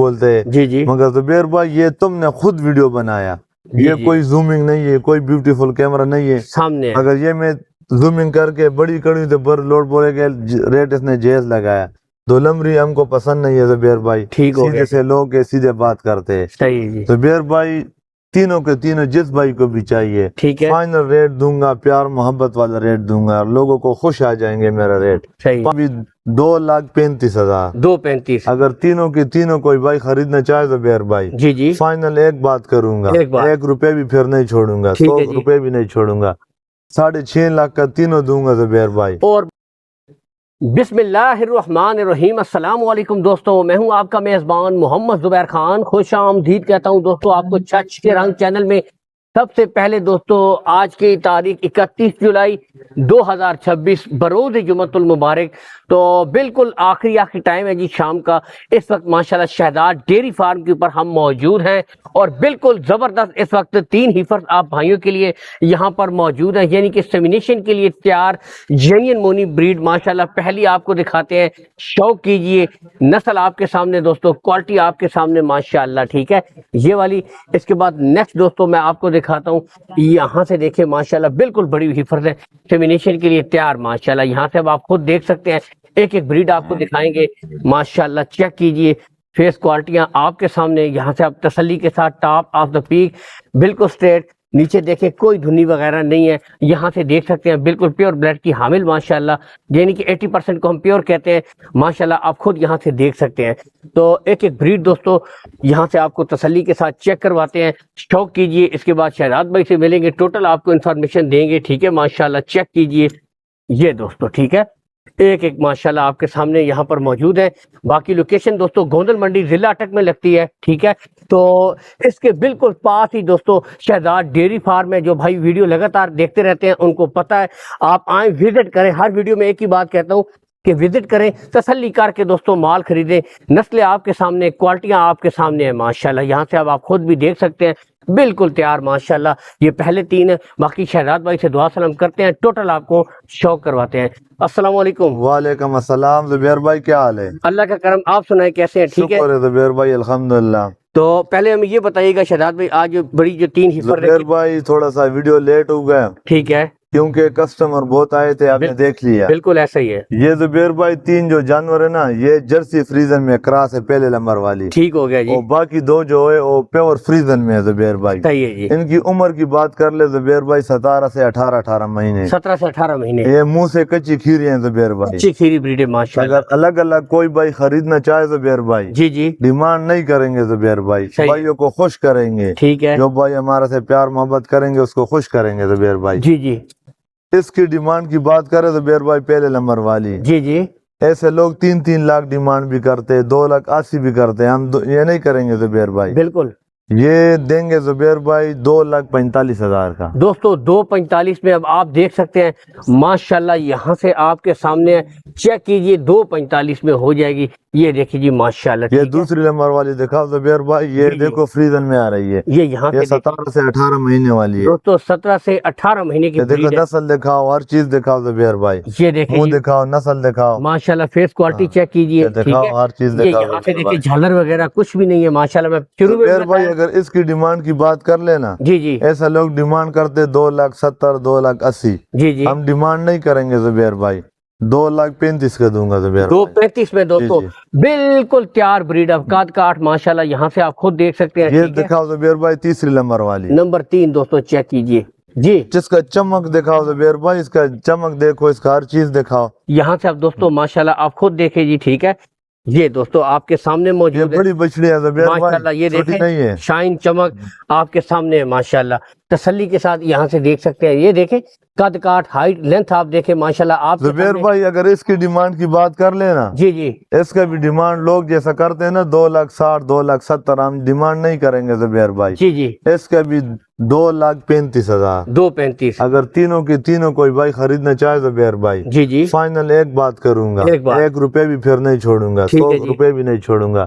بولتے ہیں جی جی مگر زبیر بھائی یہ تم نے خود ویڈیو بنایا، یہ کوئی زومنگ نہیں ہے، کوئی بیوٹیفل کیمرہ نہیں ہے سامنے اگر یہ میں زومنگ کر کے بڑی کڑی تو بر لوڈ بولے کہ ریٹ اس نے جیز لگایا، دو لمبری ہم کو پسند نہیں ہے زبیر بھائی، ٹھیک ہو سیدھے سے لوگ کے سیدھے بات کرتے ہیں۔ صحیح جی زبیر بھائی تینوں کے تینوں جس بھائی کو بھی چاہیے ٹھیک ہے فائنل ریٹ دوں گا، پیار محبت والا ریٹ دوں گا، لوگوں کو خوش آ جائیں گے میرا ریٹ صحیح ابھی 2,35,000 235 اگر تینوں کی تینوں کوئی بھائی خریدنا چاہے زبیر بھائی جی جی فائنل ایک بات کروں گا، ایک بات 1 روپے بھی پھر نہیں چھوڑوں گا، ٹھیک 100 ہے جی روپے بھی نہیں چھوڑوں گا، 6.5 لاکھ کا تینوں دوں گا زبیر بھائی۔ اور بسم اللہ الرحمن الرحیم۔ السلام علیکم دوستوں، میں ہوں آپ کا میزبان محمد زبیر خان، خوش آمدید کہتا ہوں دوستوں آپ کو چچ کے رنگ چینل میں۔ سب سے پہلے دوستو آج کی تاریخ 31 جولائی 2026 بروز جمعۃ المبارک، تو بالکل آخری ٹائم ہے جی شام کا۔ اس وقت ماشاءاللہ شہزاد ڈیری فارم کے اوپر ہم موجود ہیں اور بالکل زبردست اس وقت 3 ہیفرز آپ بھائیوں کے لیے یہاں پر موجود ہیں، یعنی کہ سیمینیشن کے لیے تیار جینین مونی بریڈ ماشاءاللہ پہلی آپ کو دکھاتے ہیں، شوق کیجئے، نسل آپ کے سامنے دوستو، کوالٹی آپ کے سامنے ماشاءاللہ، ٹھیک ہے یہ والی۔ اس کے بعد نیکسٹ دوستو میں آپ کو دکھاتا ہوں، یہاں سے دیکھیں ماشاءاللہ بالکل بڑی ہیفرز ہے سیمینیشن کے لیے تیار ماشاءاللہ، یہاں سے اب آپ خود دیکھ سکتے ہیں، ایک ایک بریڈ آپ کو دکھائیں گے ماشاءاللہ، چیک کیجئے فیس کوالٹیاں آپ کے سامنے، یہاں سے آپ تسلی کے ساتھ ٹاپ آف دا پیک بالکل سٹریٹ، نیچے دیکھیں کوئی دھنی وغیرہ نہیں ہے، یہاں سے دیکھ سکتے ہیں بالکل پیور بلڈ کی حامل ماشاءاللہ، یعنی کہ 80% کو ہم پیور کہتے ہیں ماشاءاللہ، آپ خود یہاں سے دیکھ سکتے ہیں۔ تو ایک ایک بریڈ دوستو یہاں سے آپ کو تسلی کے ساتھ چیک کرواتے ہیں، شوق کیجئے، اس کے بعد شہزاد بھائی سے ملیں گے، ٹوٹل آپ کو انفارمیشن دیں گے، ٹھیک ہے ماشاءاللہ، چیک کیجئے یہ دوستو، ٹھیک ہے ایک ایک ماشاءاللہ آپ کے سامنے یہاں پر موجود ہے۔ باقی لوکیشن دوستو گوندل منڈی ضلع اٹک میں لگتی ہے، ٹھیک ہے، تو اس کے بالکل پاس ہی دوستو شہزاد ڈیری فارم ہے، جو بھائی ویڈیو لگاتار دیکھتے رہتے ہیں ان کو پتہ ہے، آپ آئیں وزٹ کریں، ہر ویڈیو میں ایک ہی بات کہتا ہوں کہ وزٹ کریں، تسلی کر کے دوستو مال خریدیں، نسلیں آپ کے سامنے، کوالٹیاں آپ کے سامنے ہیں ماشاءاللہ، یہاں سے اب آپ خود بھی دیکھ سکتے ہیں بالکل تیار ماشاءاللہ، یہ پہلے 3 ہیں، باقی شہزاد بھائی سے دعا سلام کرتے ہیں، ٹوٹل آپ کو شوق کرواتے ہیں۔ السلام علیکم۔ وعلیکم السلام زبیر بھائی، کیا حال ہے؟ اللہ کا کرم، آپ سنائیں کیسے ہیں؟ ٹھیک ہے، شکر ہے زبیر بھائی، الحمدللہ۔ تو پہلے ہمیں یہ بتائیے گا شہزاد بھائی، آج بڑی جو 3 ہیفر زبیر بھائی تھوڑا سا ویڈیو لیٹ ہو گیا ٹھیک ہے کیونکہ کسٹمر بہت آئے تھے، آپ نے دیکھ لیا۔ بالکل ایسا ہی ہے، یہ زبیر بھائی 3 جو جانور ہے نا، یہ جرسی فریزن میں کراس ہے پہلے نمبر والی، ٹھیک ہو گیا جی، اور باقی 2 جو ہے وہ پیور فریزن میں ہے زبیر بھائی۔ صحیح ہے جی، ان کی عمر کی بات کر لے زبیر بھائی 17 سے 18 مہینے، 17 سے 18 مہینے، یہ منہ سے کچی کھیری ہیں زبیر بھائی۔ اچھی کھیری بریڈ ہے ماشاءاللہ، اگر الگ الگ کوئی بھائی خریدنا چاہے زبیر بھائی، جی جی ڈیمانڈ نہیں کریں گے زبیر بھائی، صحیح، بھائیوں کو خوش کریں گے، ٹھیک ہے جو بھائی ہمارے سے پیار محبت کریں گے اس کو خوش کریں گے زبیر بھائی۔ جی جی اس کی ڈیمانڈ کی بات کرے زبیر بھائی پہلے نمبر والی، جی جی ایسے لوگ 3 لاکھ ڈیمانڈ بھی کرتے، 2,80,000 بھی کرتے، ہم یہ نہیں کریں گے زبیر بھائی، بالکل یہ دیں گے زبیر بھائی 2,45,000 کا۔ دوستو 2.45 میں اب آپ دیکھ سکتے ہیں ماشاءاللہ، یہاں سے آپ کے سامنے چیک کیجئے 2.45 میں ہو جائے گی، یہ دیکھیں جی ماشاءاللہ، یہ ٹھیک ہے؟ دوسری نمبر والی دکھاؤ زبیر بھائی، یہ جی جی، دیکھو فریزن میں آ رہی ہے، یہ یہاں یہ سے 17 سے 18 مہینے والی ہے، دوستو 17 سے 18 مہینے کی یہ دیکھو بریڈ ہے، نسل دکھاؤ، ہر چیز دکھاؤ زبیر بھائی، یہ دیکھیں منہ جی دکھاؤ، نسل دکھاؤ، ماشاءاللہ، فیس کوالٹی چیک کیجئے، یہ ٹھیک دکھاؤ، ہے، ہر چیز یہ دکھاؤ یہاں سے زبیر دیکھیں بھائی۔ جھالر وغیرہ کچھ بھی نہیں ہے ماشاءاللہ، میں شروع میں زبیر بھائی بتایا، اگر اس کی ڈیمانڈ کی بات کر لینا، جی جی ایسا لوگ ڈیمانڈ کرتے 2,70,000 2,80,000، جی جی ہم ڈیمانڈ نہیں کریں گے زبیر بھائی، 2,35,000 کا دوں گا زبیر بھائی۔ 2.35 میں جی دوستو جی، بالکل تیار بریڈ، افقات کاٹ ماشاءاللہ، یہاں سے آپ خود دیکھ سکتے ہیں، یہ ٹھیک ہے؟ دکھاؤ زبیر بھائی تیسری نمبر والی، نمبر 3 دوستو چیک کیجئے جی، جس کا چمک دکھاؤ زبیر بھائی، اس کا چمک دیکھو، اس کا ہر چیز دکھاؤ، یہاں سے اب دوستو ماشاءاللہ آپ خود دیکھیں جی، ٹھیک ہے، یہ دوستو آپ کے سامنے یہ موجود ہے بڑی بچڑی ہے زبیر بھائی، ماشاءاللہ، یہ چھوٹی دیکھیں نہیں ہے۔ شائن چمک آپ کے سامنے ہے ماشاءاللہ، تسلی کے ساتھ یہاں سے دیکھ سکتے ہیں، یہ دیکھیں قد کاٹ، ہائٹ، لینتھ آپ دیکھیں ماشاءاللہ آپ کے زبیر سامنے، بھائی اگر اس کی ڈیمانڈ کی بات کر لینا، جی جی اس کا بھی ڈیمانڈ لوگ جیسا کرتے ہیں نا 2,60,000 2,70,000، ہم ڈیمانڈ نہیں کریں گے زبیر بھائی، جی جی اس کا بھی 2,35,000 2.35 اگر تینوں کی تینوں کوئی بھائی خریدنا چاہے زبیر بھائی، جی جی فائنل ایک بات کروں گا، ایک بات 1 روپے بھی پھر نہیں چھوڑوں گا، ٹھیک ہے 100 جی، روپے بھی نہیں چھوڑوں گا،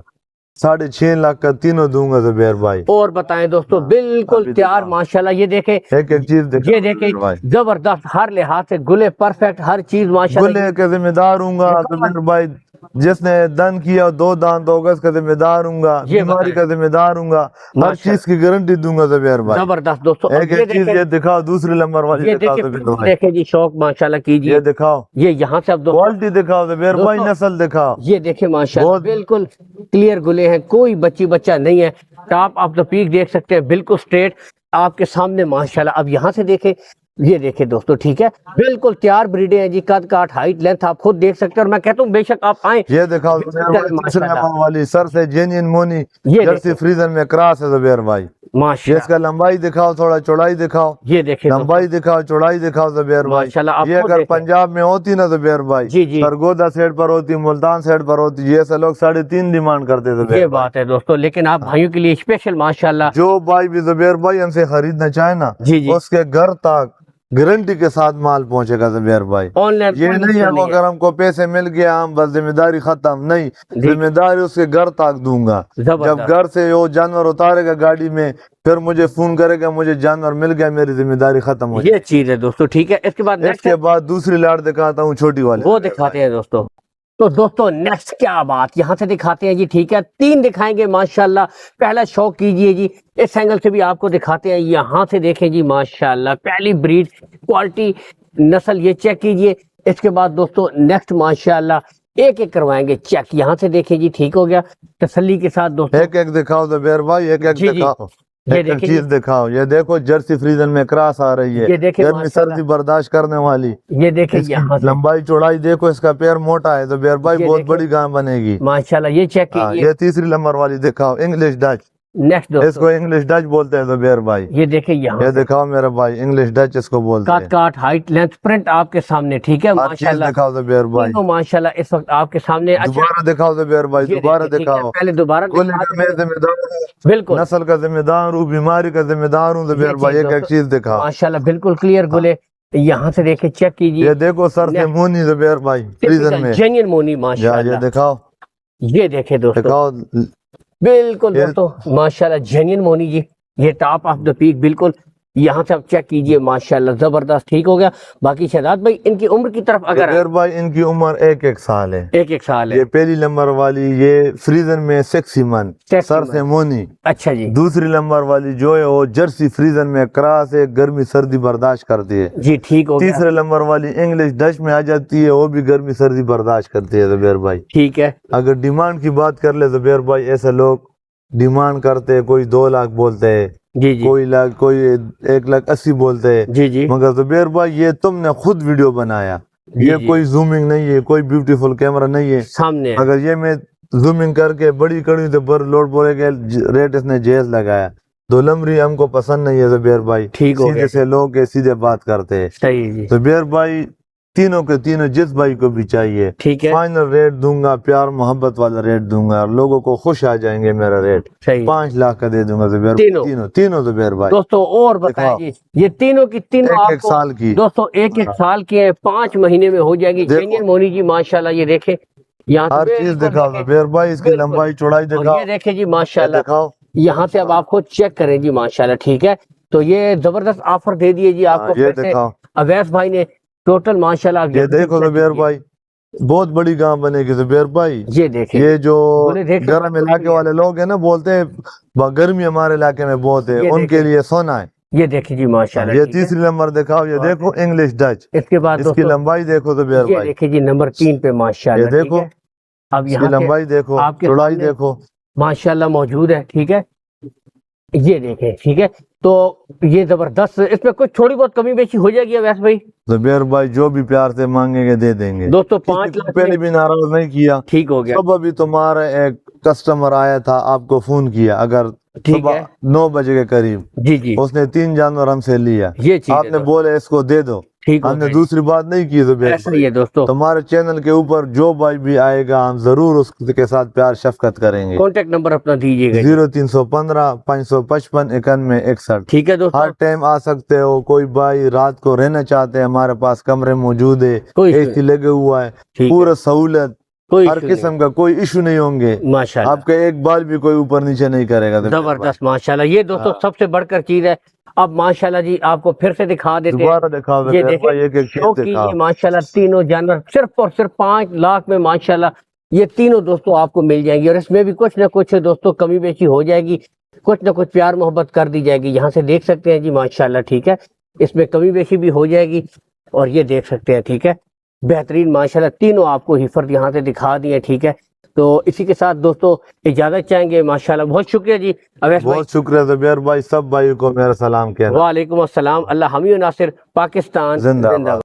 6.5 لاکھ کا تینوں دوں گا زبیر بھائی۔ اور بتائیں دوستو بالکل ابھی تیار دکھاؤ، ماشاءاللہ، یہ دیکھیں ایک ایک چیز یہ دکھاؤ دیکھیں زبیر بھائی، زبردست، ہر لحاظ سے گلے پرفیکٹ، ہر چیز ماشاءاللہ، گلے کے ذمہ دار ہوں گا زبیر بھائی، جس نے دن کیا 2 دان تو اس کا ذمہ دار ہوں گا، یہ بیماری بتائیں۔ کا ذمہ دار ہوں گا، ہر ماشاء چیز کی گارنٹی دوں گا زبیر بھائی۔ زبردست دوستو، اب ایک یہ ایک چیز دیکھیں، یہ دکھاؤ، دوسری نمبر والی یہ دکھاؤ دیکھیں، زبیر بالکل بھائی، دیکھیں جی، شوق ماشاءاللہ کیجیے، یہ دکھاؤ، یہ یہاں سے اب دوستو کوالٹی دکھاؤ زبیر بھائی، دوستو، نسل دکھاؤ۔ یہ دیکھیں ماشاءاللہ بہت بالکل کلیئر گلے ہیں، کوئی بچہ نہیں ہے، ٹاپ آف دا پیک دیکھ سکتے ہیں، بالکل سٹریٹ آپ کے سامنے ماشاءاللہ۔ اب یہاں سے دیکھیں، یہ دیکھیں دوستو، ٹھیک ہے، بالکل تیار بریڈیں ہیں جی، قد کاٹ ہائٹ لینتھ آپ خود دیکھ سکتے ہیں، اور میں کہتا ہوں بے شک آپ آئیں، یہ دکھاؤ زبیر بھائی، تیسری ماشاءاللہ، نمبر والی سر سے جینین مونی یہ جرسی دیکھیں فریزن میں کراس ہے زبیر بھائی۔ یہ ماشاءاللہ، اس کا لمبائی دکھاؤ، تھوڑا چوڑائی دکھاؤ، یہ دیکھیں دوستو، لمبائی دکھاؤ، چوڑائی دکھاؤ زبیر بھائی۔ ماشاءاللہ آپ یہ خود اگر دیکھیں، پنجاب میں ہوتی نا زبیر بھائی، جی جی، سرگودا سیٹ پر ہوتی، ملتان سیٹ پر ہوتی، یہ سے لوگ 3.5 ڈیمانڈ کرتے زبیر یہ بھائی۔ بات ہے دوستو، لیکن آپ بھائیوں کے لیے اسپیشل ماشاءاللہ، جو بھائی بھی زبیر بھائی ہم سے خریدنا چاہے نا، جی جی، اس کے گھر تک گارنٹی کے ساتھ مال پہنچے گا زبیر بھائی۔ آن لائن یہ نہیں ہے کہ اگر ہم کو پیسے مل گیا ہم بس ذمہ داری ختم، نہیں، جی، ذمہ داری اس کے گھر تک دوں گا۔ جب زبردست، گھر سے وہ جانور اتارے گا گاڑی میں، پھر مجھے فون کرے گا مجھے جانور مل گیا، میری ذمہ داری ختم ہو جائے یہ چیز ہے دوستو، ٹھیک ہے، اس کے بعد گی۔ اس نیکسٹ کے بعد دوسری لاٹ دکھاتا ہوں، چھوٹی والی، وہ دکھاتے ہیں دوستو۔ تو دوستو نیکسٹ کیا بات یہاں سے دکھاتے ہیں جی، ٹھیک ہے، 3 دکھائیں گے ماشاءاللہ۔ پہلا شوق کیجئے جی، اس اینگل سے بھی آپ کو دکھاتے ہیں، یہاں سے دیکھیں جی ماشاءاللہ، پہلی بریڈ، کوالٹی، نسل یہ چیک کیجئے۔ اس کے بعد دوستو نیکسٹ ماشاءاللہ ایک ایک کروائیں گے چیک، یہاں سے دیکھیں جی، ٹھیک ہو گیا، تسلی کے ساتھ دوستو، ایک ایک دکھاؤ زبیر بھائی، ایک ایک جی جی، دکھاؤ، یہ ایک ایک دیکھیں چیز دکھاؤ۔ یہ دیکھو جرسی فریزن میں کراس آ رہی ہے، یہ دیکھیں گرمی ماشاءاللہ، سردی برداشت کرنے والی۔ یہ دیکھیں اس یہاں کی سے لمبائی چوڑائی دیکھو، اس کا پیر موٹا ہے زبیر بھائی، یہ بہت دیکھیں بڑی گاں بنے گی۔ ماشاءاللہ، یہ چیک ہاں، کیجئے۔ یہ تیسری نمبر والی دکھاؤ، انگلش ڈچ، نیکسٹ اس دوستو کو انگلش ڈچ بولتے ہیں زبیر بھائی۔ یہ دیکھیں یہاں یہ سے دکھاؤ میرے بھائی، انگلش ڈچ اس کو بولتے قد ہیں۔ کاٹ ہائٹ لینتھ پرنٹ آپ کے سامنے، ٹھیک ہے ہر چیز ماشاءاللہ، دکھاؤ زبیر بھائی، تینوں ماشاءاللہ اس وقت آپ کے سامنے۔ اچھا دوبارہ دکھاؤ زبیر بھائی، یہ دوبارہ دیکھیں، ٹھیک ہے، دکھاؤ۔ پہلے دوبارہ کل دکھا کا میں ذمہ دار ہوں، بالکل، نسل کا ذمہ دار ہوں، بیماری کا ذمہ دار ہوں زبیر بھائی۔ ایک ایک چیز دکھاؤ۔ ماشاءاللہ بالکل کلیئر گلے، یہاں سے دیکھیں چیک کیجئے، یہ دیکھو سر سے مونی زبیر بھائی، فریزن میں، جینین مونی یہ ماشاءاللہ، دکھاؤ، یہ دیکھیں دوستو، دکھاؤ۔ بالکل یہ- دوستو ماشاءاللہ جینین مونی جی، یہ ٹاپ آف دا پیک، بالکل یہاں سے آپ چیک کیجئے ماشاءاللہ، زبردست، ٹھیک ہو گیا۔ باقی شہزاد بھائی ان کی عمر کی طرف اگر زبیر بھائی ان کی عمر 1 سال ہے۔ ایک سال ہے، یہ پہلی نمبر والی یہ فریزن میں 6 منتھ سر سے مونی، اچھا جی، دوسری نمبر والی جو ہے وہ جرسی فریزن میں کراس ہے، گرمی سردی برداشت کرتی ہے۔ جی ٹھیک ہو گیا، تیسرے نمبر والی انگلش ڈچ میں آ جاتی ہے، وہ بھی گرمی سردی برداشت کرتی ہے زبیر بھائی۔ ٹھیک ہے، اگر ڈیمانڈ کی بات کر لے زبیر بھائی، ایسے لوگ ڈیمانڈ کرتے ہیں، کوئی 2 لاکھ بولتے ہیں، جی جی، کوئی 1,80,000 بولتے ہیں، جی جی، مگر زبیر بھائی یہ تم نے خود ویڈیو بنایا، جی یہ جی، کوئی زومنگ نہیں ہے، کوئی بیوٹیفل کیمرہ نہیں ہے۔ سامنے ہے، اگر یہ میں زومنگ کر کے بڑی کڑی تو بر لوڈ بولے کہ ریٹ اس نے جیز لگایا، 2 لمبری ہم کو پسند نہیں ہے زبیر بھائی، ٹھیک ہو گیا، سیدھے سے لوگ کے سیدھے بات کرتے ہیں صحیح جی، زبیر بھائی۔ تینوں کے تینوں جس بھائی کو بھی چاہیے ٹھیک ہے، فائنل ریٹ دوں گا، پیار محبت والا ریٹ دوں گا، لوگوں کو خوش آ جائیں گے، میرا ریٹ صحیح 5 لاکھ کا دے دوں گا زبیر تینوں۔ تینوں زبیر بھائی، دوستو اور بتائیں دکھاؤ۔ جی، یہ تینوں کی تینوں آپ 1 کو سال کی، دوستو 1 سال کی ہے، 5 مہینے میں ہو جائے گی، دیکھو۔ جینین مونی جی ماشاءاللہ، یہ دیکھیں یہاں سے ہر چیز بالکل دکھاؤ دیکھیں، زبیر بھائی، اس کی بالکل، لمبائی چوڑائی اور دکھاؤ، یہ دیکھیں جی یہ ماشاءاللہ، دکھاؤ۔ یہاں سے اب آپ خود چیک کریں جی ماشاءاللہ، ٹھیک ہے، تو یہ زبردست آفر دے دیے جی آپ کو یہ پھر سے دکھاؤ، اویس بھائی نے، ٹوٹل ماشاءاللہ آپ یہ یہاں سے دیکھو check زبیر کیجئے۔ بھائی، بہت بڑی گاں بنے گی زبیر بھائی۔ یہ دیکھیں، یہ جو بولے دیکھ سکتے گرم ہیں، علاقے والے لوگ ہیں نا، بولتے ہیں گرمی ہمارے علاقے میں بہت ہے، یہ ان کے دیکھیں، لیے سونا ہے۔ یہ دیکھیں جی ماشاءاللہ، یہ ٹھیک ہے۔ تیسری نمبر دکھاؤ، یہ دیکھو انگلش ڈچ، اس کے بعد اس کی دوستو لمبائی دیکھو زبیر یہ بھائی، دیکھیں جی نمبر 3 پہ ماشاءاللہ، یہ ٹھیک دیکھو، ہے، اب اس کی یہاں سے لمبائی دیکھو، آپ کے چوڑائی سامنے دیکھو، ماشاءاللہ موجود ہے، ٹھیک ہے، یہ دیکھیں، ٹھیک ہے، تو یہ زبردست، اس میں کچھ تھوڑی بہت کمی بیشی ہو جائے گی ویس بھائی؟ زبیر بھائی جو بھی پیار سے مانگیں گے دے دیں گے، دوستو کسی 5 کو لاکھ پہلے میں بھی ناراض نہیں کیا۔ ٹھیک ہو گیا، صبح بھی تمہارا ایک کسٹمر آیا تھا، آپ کو فون کیا، اگر ٹھیک صبح ہے، 9 بجے کے قریب جی جی، اس نے 3 جانور ہم سے لیا، یہ چیز آپ ہے نے دوستو، بولے اس کو دے دو، ٹھیک ہو ہم نے گیا، دوسری بات نہیں کی زبیر ایسا بھائی۔ ہی ہے دوستو، تمہارے چینل کے اوپر جو بھائی بھی آئے گا ہم ضرور اس کے ساتھ پیار شفقت کریں گے۔ کانٹیکٹ نمبر اپنا دیجیے گا جی، 0315 555 91 61، ٹھیک ہے دوستو، ہر ٹائم آ سکتے ہو۔ کوئی بھائی رات کو رہنا چاہتے ہیں، ہمارے پاس کمرے موجود ہے، کوئی اے ایشو سی لگے ہوا ہے، ٹھیک ہے، پورا سہولت، کوئی ہر ایشو نہیں، قسم کا کوئی ایشو نہیں ہوں گے، ماشاءاللہ آپ کا ایک بال بھی کوئی اوپر نیچے نہیں کرے گا زبیر بھائی۔ زبردست ماشاءاللہ، یہ دوستو سب سے بڑھ کر چیز ہے۔ اب ماشاءاللہ جی آپ کو پھر سے دکھا دیتے ہیں، دوبارہ دکھاؤ یہ زبیر دیکھیں بھائی، ایک ایک چیز شوق دکھاؤ۔ کیجیے ماشاءاللہ، تینوں جانور صرف اور صرف 5 لاکھ میں ماشاءاللہ یہ تینوں دوستوں آپ کو مل جائیں گی، اور اس میں بھی کچھ نہ کچھ دوستوں کمی بیشی ہو جائے گی، کچھ نہ کچھ پیار محبت کر دی جائے گی. یہاں سے دیکھ سکتے ہیں جی ماشاءاللہ، ٹھیک ہے، اس میں کمی بیشی بھی ہو جائے گی، اور یہ دیکھ سکتے ہیں، ٹھیک ہے، بہترین ماشاءاللہ تینوں آپ کو ہیفر یہاں سے دکھا دیے. ٹھیک ہے، تو اسی کے ساتھ دوستوں اجازت چاہیں گے. ماشاءاللہ بہت شکریہ جی اویس بھائی. بہت شکریہ زبیر بھائی، سب بھائیوں کو میرا سلام کہنا. وعلیکم السلام. اللہ حمی و ناصر. پاکستان زندہ باد.